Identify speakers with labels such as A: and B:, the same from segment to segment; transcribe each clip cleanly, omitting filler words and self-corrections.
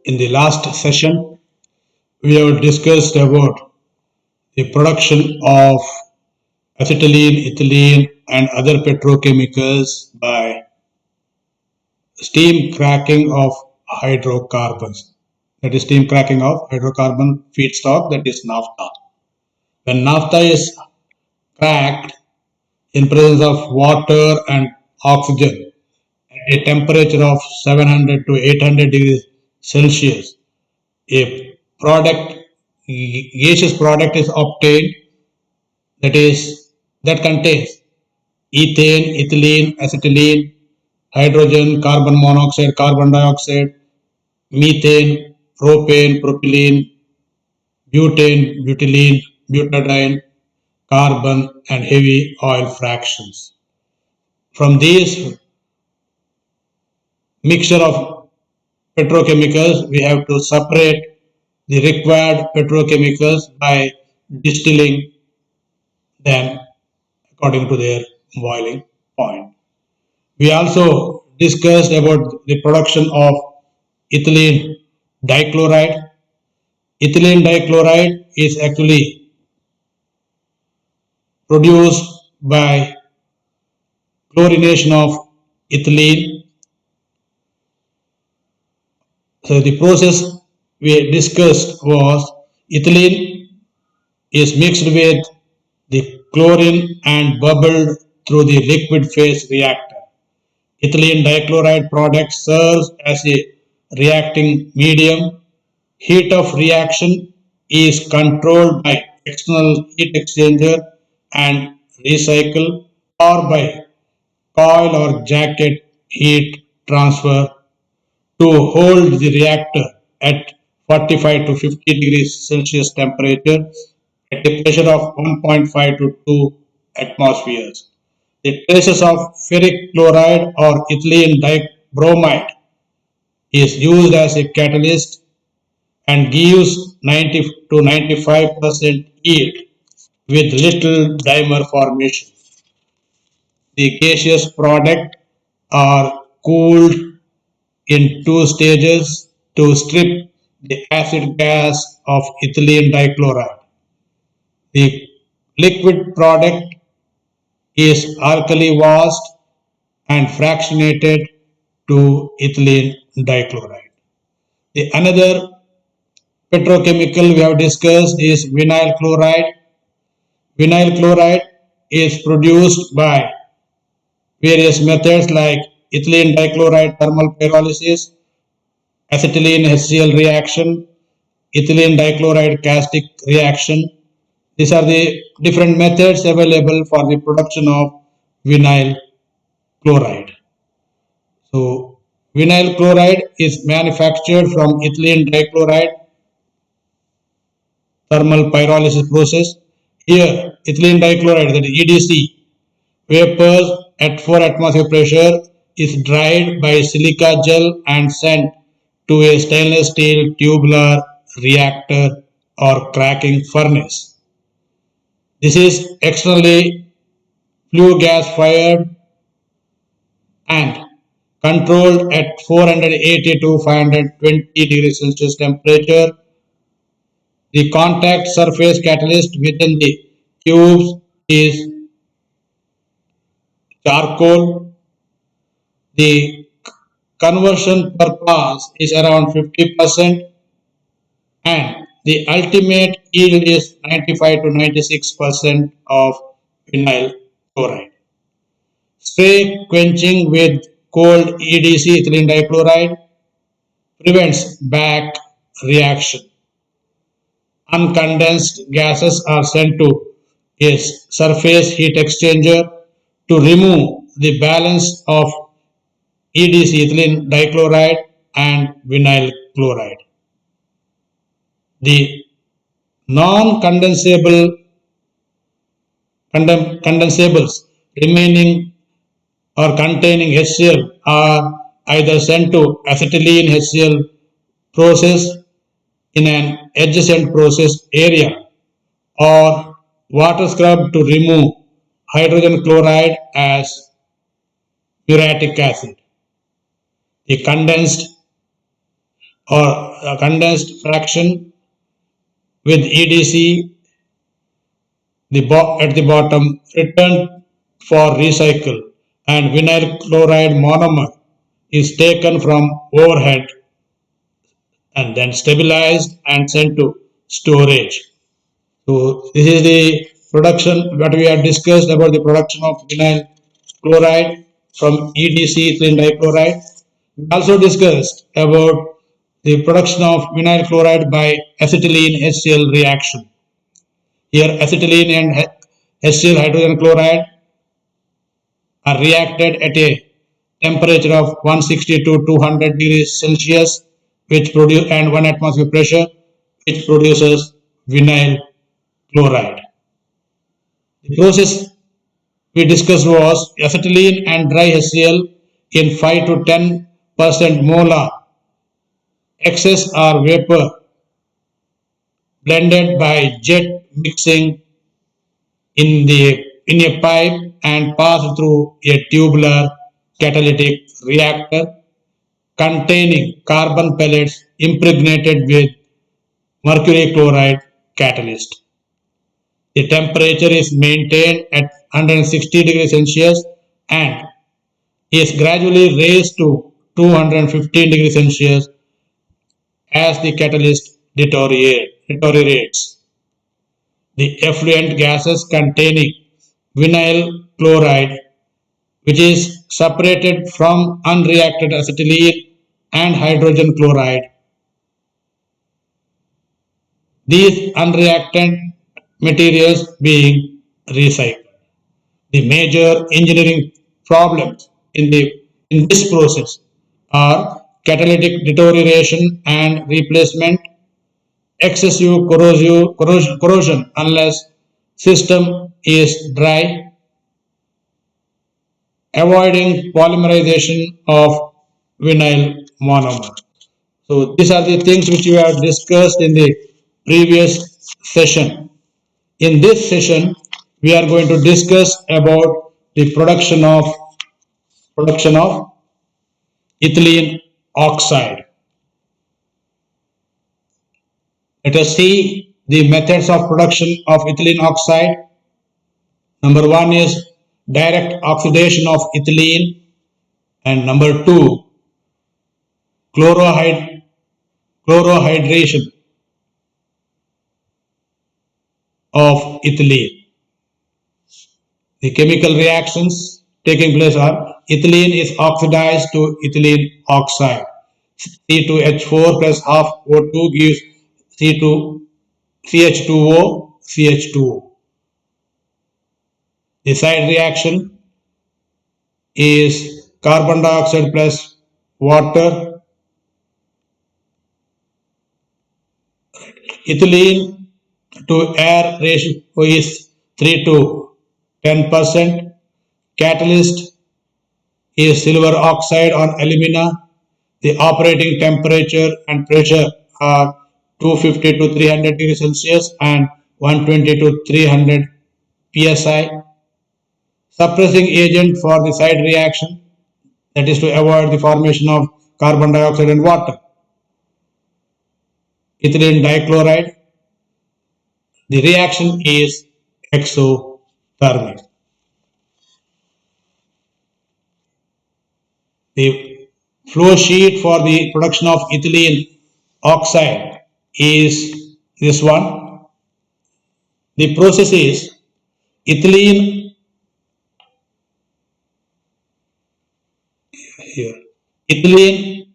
A: In the last session, we have discussed about the production of acetylene, ethylene, and other petrochemicals by steam cracking of hydrocarbons. That is steam cracking of hydrocarbon feedstock, that is naphtha. When naphtha is cracked in presence of water and oxygen at a temperature of 700 to 800 degrees Celsius, a product, gaseous product is obtained that is that contains ethane, ethylene, acetylene, hydrogen, carbon monoxide, carbon dioxide, methane, propane, propylene, butane, butylene, butadiene, carbon, and heavy oil fractions. From these mixture of petrochemicals, we have to separate the required petrochemicals by distilling them according to their boiling point. We also discussed about the production of ethylene dichloride. Ethylene dichloride is actually produced by chlorination of ethylene. So the process we discussed was ethylene is mixed with the chlorine and bubbled through the liquid phase reactor. Ethylene dichloride product serves as a reacting medium. Heat of reaction is controlled by external heat exchanger and recycle or by coil or jacket heat transfer to hold the reactor at 45 to 50 degrees Celsius temperature at a pressure of 1.5 to 2 atmospheres. The traces of ferric chloride or ethylene dibromide is used as a catalyst and gives 90 to 95% yield with little dimer formation. The gaseous product are cooled in two stages to strip the acid gas of ethylene dichloride. The liquid product is alkali washed and fractionated to ethylene dichloride. The another petrochemical we have discussed is vinyl chloride. Vinyl chloride is produced by various methods like ethylene dichloride thermal pyrolysis, acetylene HCl reaction, ethylene dichloride caustic reaction. These are the different methods available for the production of vinyl chloride. So, vinyl chloride is manufactured from ethylene dichloride thermal pyrolysis process. Here, ethylene dichloride, that is EDC, vapors at 4 atmosphere pressure is dried by silica gel and sent to a stainless steel tubular reactor or cracking furnace. This is externally flue gas fired and controlled at 480 to 520 degrees Celsius temperature. The contact surface catalyst within the tubes is charcoal. The conversion per pass is around 50% and the ultimate yield is 95 to 96% of vinyl chloride. Spray quenching with cold EDC ethylene dichloride prevents back reaction. Uncondensed gases are sent to a surface heat exchanger to remove the balance of EDC ethylene dichloride and vinyl chloride. The non-condensable condensables remaining or containing HCl are either sent to acetylene HCl process in an adjacent process area or water scrub to remove hydrogen chloride as muriatic acid. The condensed or a condensed fraction with EDC at the bottom returned for recycle, and vinyl chloride monomer is taken from overhead and then stabilized and sent to storage. So this is the production what we have discussed about the production of vinyl chloride from EDC ethylene dichloride. We also discussed about the production of vinyl chloride by acetylene HCl reaction. Here acetylene and HCl hydrogen chloride are reacted at a temperature of 160 to 200 degrees Celsius, which produce and 1 atmosphere pressure, which produces vinyl chloride. The process we discussed was acetylene and dry HCl in 5 to 10% molar excess or vapor blended by jet mixing in a pipe and passed through a tubular catalytic reactor containing carbon pellets impregnated with mercury chloride catalyst. The temperature is maintained at 160 degrees Celsius and is gradually raised to 215 degrees Celsius as the catalyst deteriorates. The effluent gases containing vinyl chloride, which is separated from unreacted acetylene and hydrogen chloride. These unreacted materials being recycled. The major engineering problems in this process are catalytic deterioration and replacement, excessive corrosion unless system is dry, avoiding polymerization of vinyl monomer. So these are the things which we have discussed in the previous session. In this session, we are going to discuss about the production of ethylene oxide. Let us see the methods of production of ethylene oxide. Number one is direct oxidation of ethylene, and number two, chlorohydration of ethylene. The chemical reactions taking place are ethylene is oxidized to ethylene oxide. C2H4 plus half O2 gives C2, CH2O, CH2O. The side reaction is carbon dioxide plus water. Ethylene to air ratio is 3 to 10%. Catalyst is silver oxide on alumina. The operating temperature and pressure are 250 to 300 degrees Celsius and 120 to 300 psi. Suppressing agent for the side reaction, that is to avoid the formation of carbon dioxide and water. Ethylene dichloride. The reaction is exothermic. The flow sheet for the production of ethylene oxide is this one. The process is ethylene here. Ethylene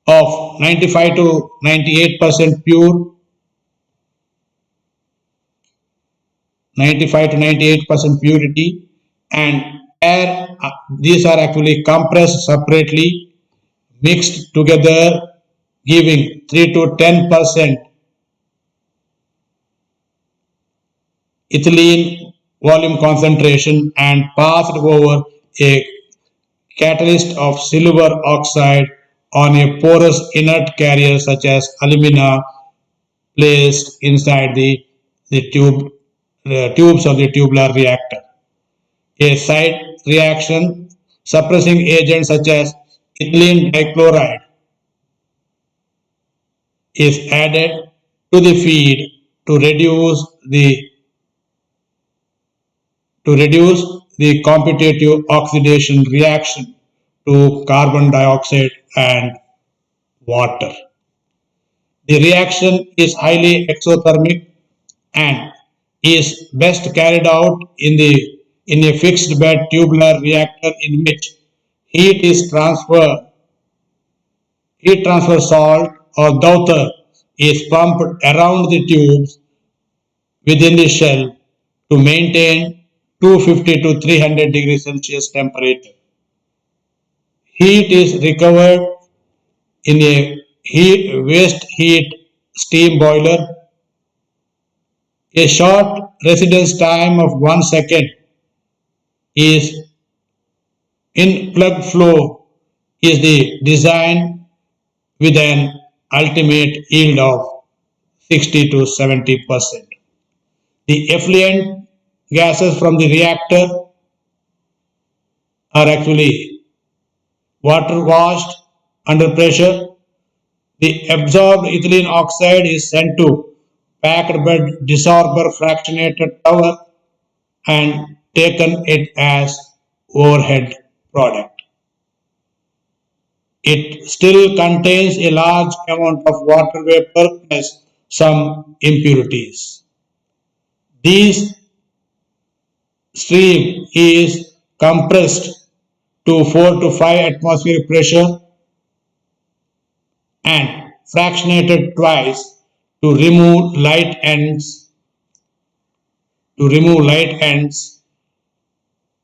A: of 95 to 98% pure, 95 to 98% purity, and air. These are actually compressed separately, mixed together, giving 3 to 10% ethylene volume concentration and passed over a catalyst of silver oxide on a porous inert carrier such as alumina placed inside the tubes of the tubular reactor. A side reaction suppressing agents such as ethylene dichloride is added to the feed to reduce the competitive oxidation reaction to carbon dioxide and water. The reaction is highly exothermic and is best carried out in a fixed bed tubular reactor in which heat transfer salt or daughter is pumped around the tubes within the shell to maintain 250 to 300 degrees Celsius temperature. Heat is recovered in a waste heat steam boiler. A short residence time of 1 second is in plug flow is the design with an ultimate yield of 60 to 70%. The effluent gases from the reactor are actually water washed under pressure. The absorbed ethylene oxide is sent to packed bed desorber fractionated tower and taken it as overhead product. It still contains a large amount of water vapor plus some impurities. This stream is compressed to 4 to 5 atmospheric pressure and fractionated twice to remove light ends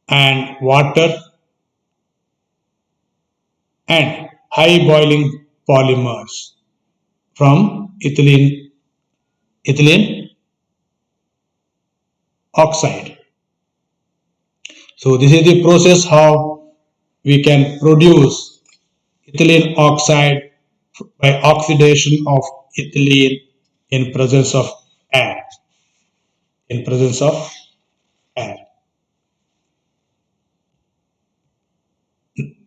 A: and water and high boiling polymers from ethylene oxide. So this is the process how we can produce ethylene oxide by oxidation of ethylene in presence of air. In presence of air.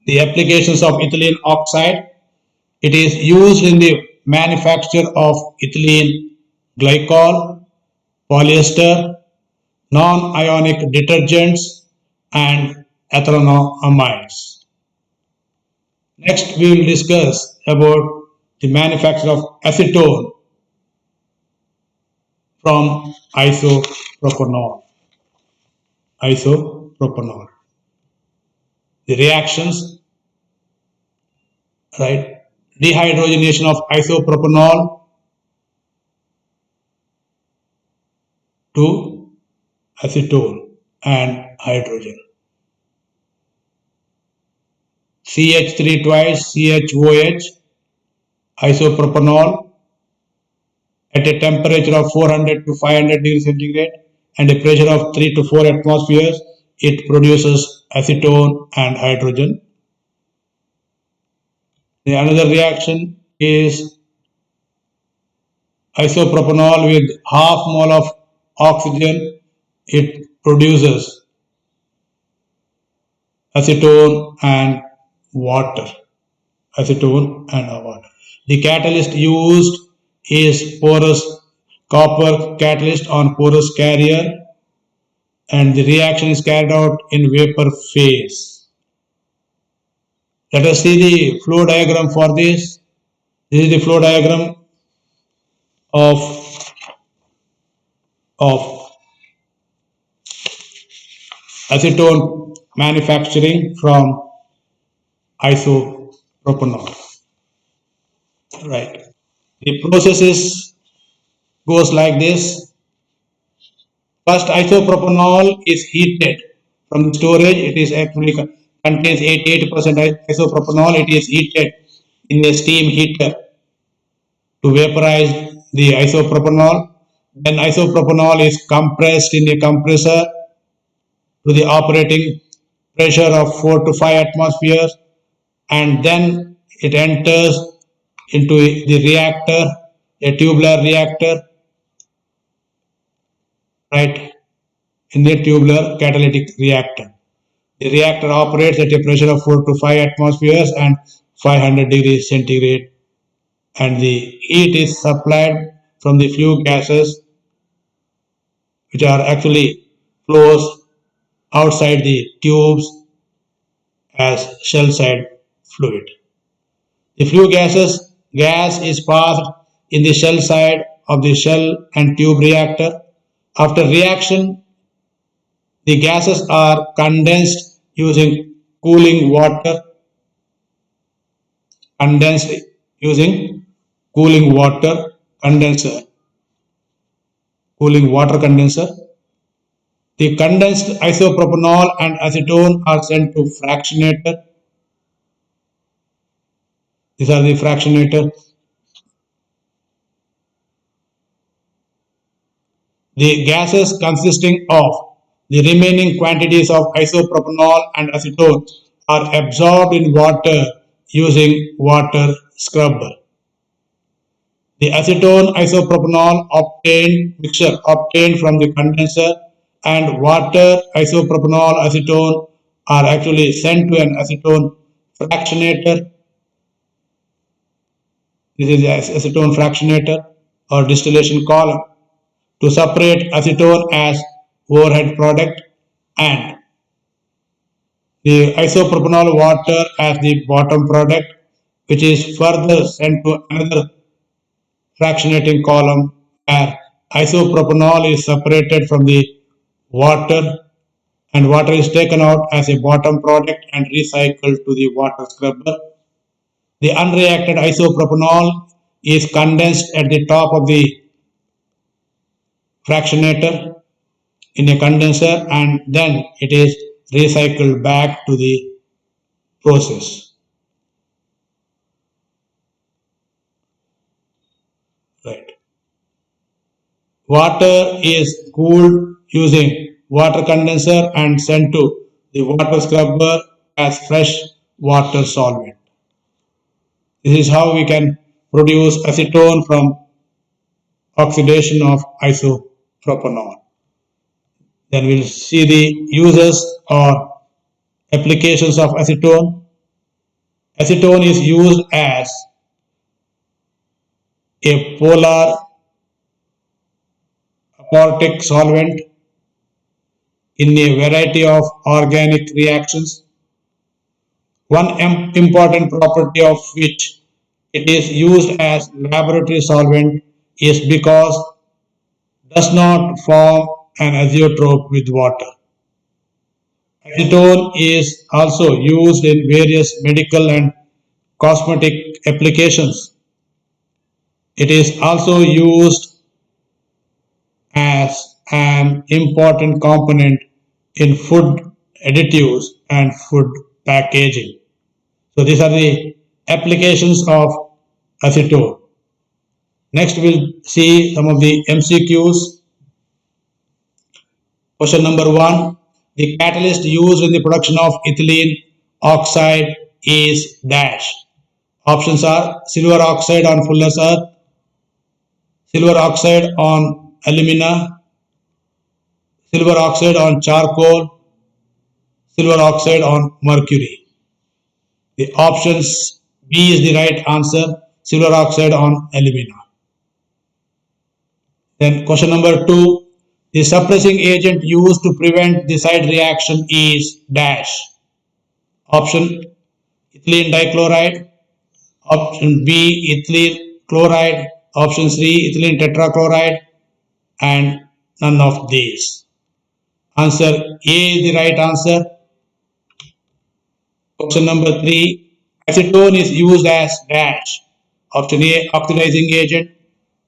A: The applications of ethylene oxide. It is used in the manufacture of ethylene glycol, polyester, non-ionic detergents, and ethanoamides. Next, we will discuss about the manufacture of acetone from isopropanol. Isopropanol. The reactions, right? Dehydrogenation of isopropanol to acetone and hydrogen. CH3 twice CHOH, isopropanol at a temperature of 400 to 500 degrees centigrade and a pressure of 3 to 4 atmospheres, it produces acetone and hydrogen. The another reaction is isopropanol with half mole of oxygen, it produces acetone and water. Acetone and water. The catalyst used is porous copper catalyst on porous carrier, and the reaction is carried out in vapor phase. Let us see the flow diagram for this. This is the flow diagram of acetone manufacturing from isopropanol. Right. The process goes like this. First, isopropanol is heated from the storage. It is actually contains 88% isopropanol. It is heated in a steam heater to vaporize the isopropanol. Then isopropanol is compressed in a compressor to the operating pressure of 4 to 5 atmospheres, and then it enters into the reactor, a tubular reactor, right, in the tubular catalytic reactor. The reactor operates at a pressure of 4 to 5 atmospheres and 500 degrees centigrade and the heat is supplied from the flue gases, which are actually flows outside the tubes as shell side fluid. The flue gas is passed in the shell side of the shell and tube reactor. After reaction, the gases are condensed using cooling water, condensed using cooling water condenser, cooling water condenser. The condensed isopropanol and acetone are sent to fractionator. These are the fractionator. The gases consisting of the remaining quantities of isopropanol and acetone are absorbed in water using water scrubber. The acetone isopropanol mixture obtained from the condenser and water isopropanol acetone are actually sent to an acetone fractionator. This is the acetone fractionator or distillation column to separate acetone as overhead product and the isopropanol water as the bottom product, which is further sent to another fractionating column where isopropanol is separated from the water and water is taken out as a bottom product and recycled to the water scrubber. The unreacted isopropanol is condensed at the top of the fractionator in a condenser and then it is recycled back to the process. Right. Water is cooled using water condenser and sent to the water scrubber as fresh water solvent. This is how we can produce acetone from oxidation of isopropanol. Then we'll see the uses or applications of acetone. Acetone is used as a polar aportic solvent in a variety of organic reactions. One important property of which it is used as laboratory solvent is because does not form an azeotrope with water. Acetone is also used in various medical and cosmetic applications. It is also used as an important component in food additives and food packaging. So these are the applications of acetone. Next we'll see some of the MCQs. Question number 1. The catalyst used in the production of ethylene oxide is dash. Options are silver oxide on Fuller's earth, silver oxide on alumina, silver oxide on charcoal, silver oxide on mercury. The options B is the right answer, silver oxide on alumina. Then question number 2. The suppressing agent used to prevent the side reaction is dash. Option ethylene dichloride, option B ethylene chloride, option C ethylene tetrachloride, and none of these. Answer A is the right answer. Question number 3. Acetone is used as dash. Option A oxidizing agent,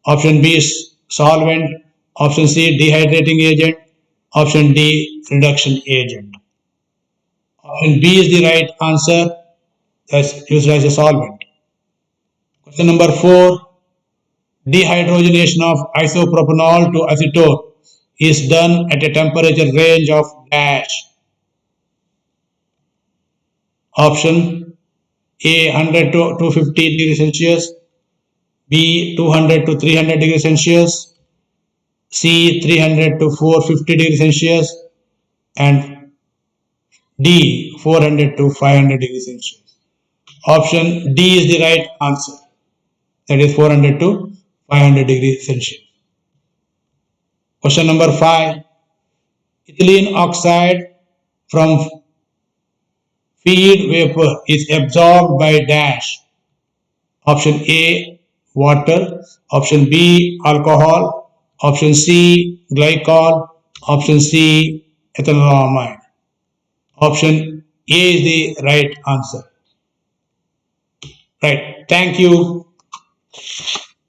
A: option B is solvent, option C dehydrating agent, option D reduction agent. Option B is the right answer, that's used as a solvent. Question number 4. Dehydrogenation of isopropanol to acetone is done at a temperature range of dash. Option A 100 to 250 degrees Celsius, B 200 to 300 degrees Celsius, C 300 to 450 degrees Celsius, and D 400 to 500 degrees Celsius. Option D is the right answer. that is 400 to 500 degrees Celsius. Question number 5. Ethylene oxide from feed vapor is absorbed by dash. Option A, water. Option B, alcohol. Option C, glycol. Option C, ethanolamide. Option A is the right answer. Right. Thank you.